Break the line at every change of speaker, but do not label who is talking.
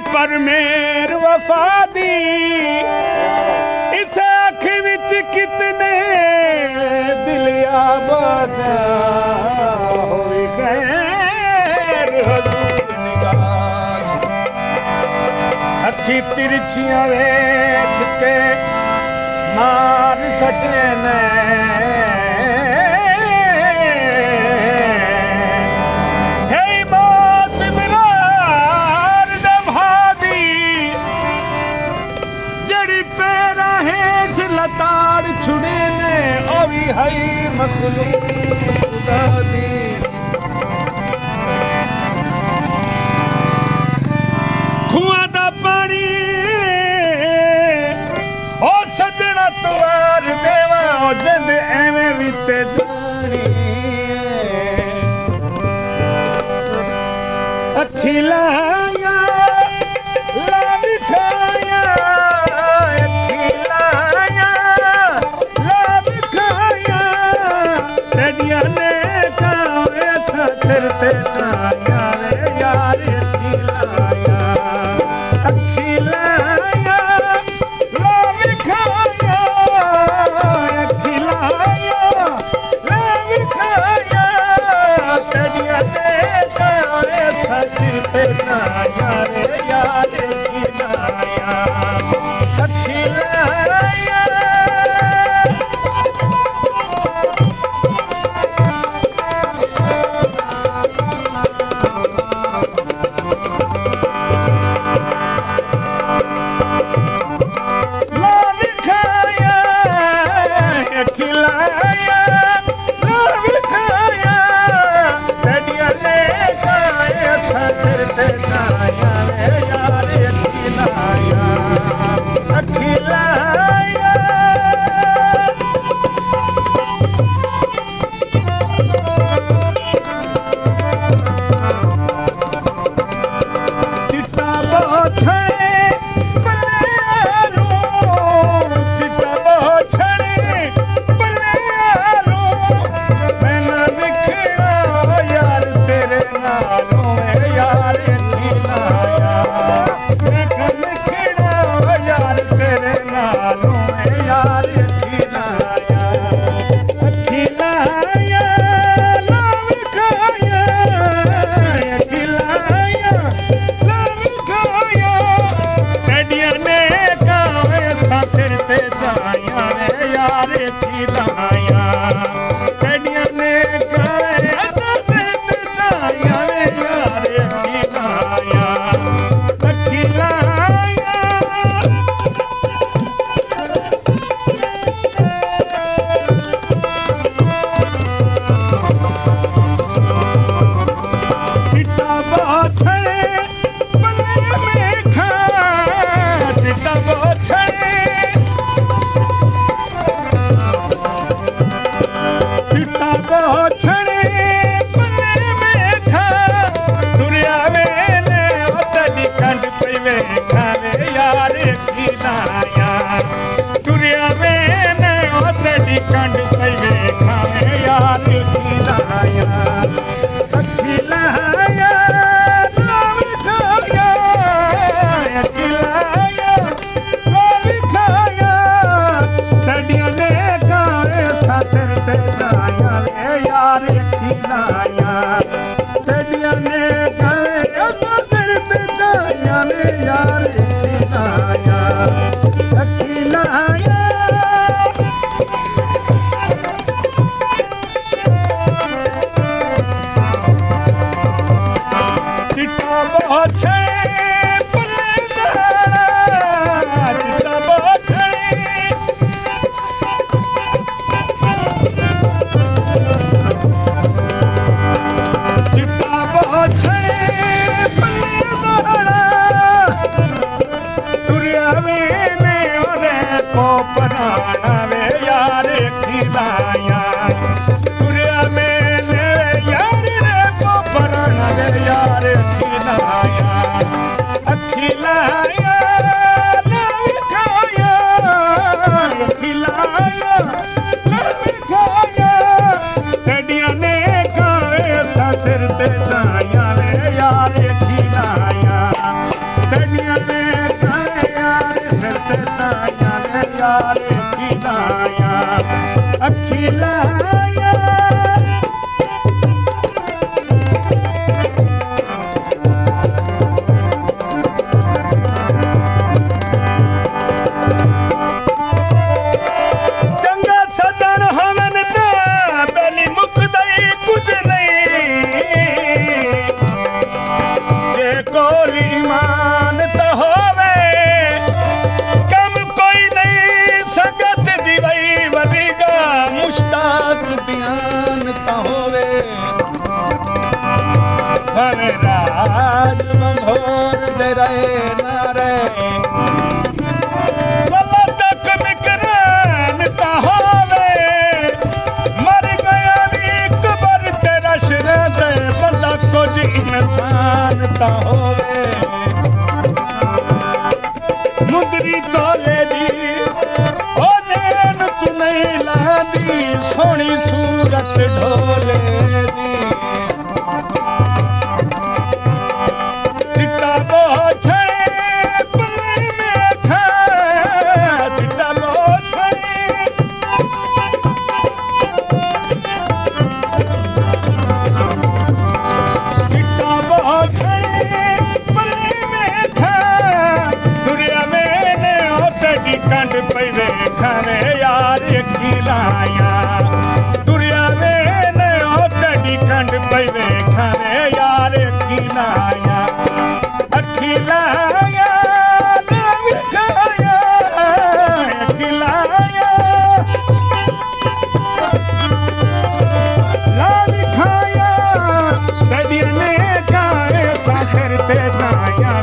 पर मेर वफा दी इस अख विच कितने दिल आबाद होई गैर हजूर निगाह अखी तिरछियां वेख के मार सके ने ताड़ छुड़े ने अभी हई मखलूक खुदा दी खुआ दा पानी ओ सजना तुआर देवा ओ जद एवें विते जानी अखी लाया ला विखाया सिर ते छाया रे यार खिलाया अखी लाया ला विखाया खिलाया ला विखाया तेरिया देखा सिर ते छाया रे यार खिलाया अखी लाया ते जाया ने यार खिलाया खिलाया चंगा सदन हवन दा बेली मुकदई कुछ नहीं जे कोई ईमान तो होवे कम कोई नहीं संगत दी वही वरीगा मुश्ताक ध्यान तो होवे भले राज मंभोर दे रहे ना रहे वल्ला तक मिकरान तो होवे मर गया भी कबर तेरा शरा दे बंदा कुछ इंसान तो होवे मुंदरी तोले दी ओ जैन तू नहीं लांदी सोहनी सूरत ढोले दी चिट्टा बोछे पले में खा चिट्टा बोछे चिट्टा बोछे पले में खा दुनिया में ने ओतडी कंड पईवे खाने यार खिलाया दुनिया में ने ओतडी कंड पईवे खाने यार खिलाया खिलाया खाया खिलाया लाल खाया तड़िया ने गाए सासर ते जाया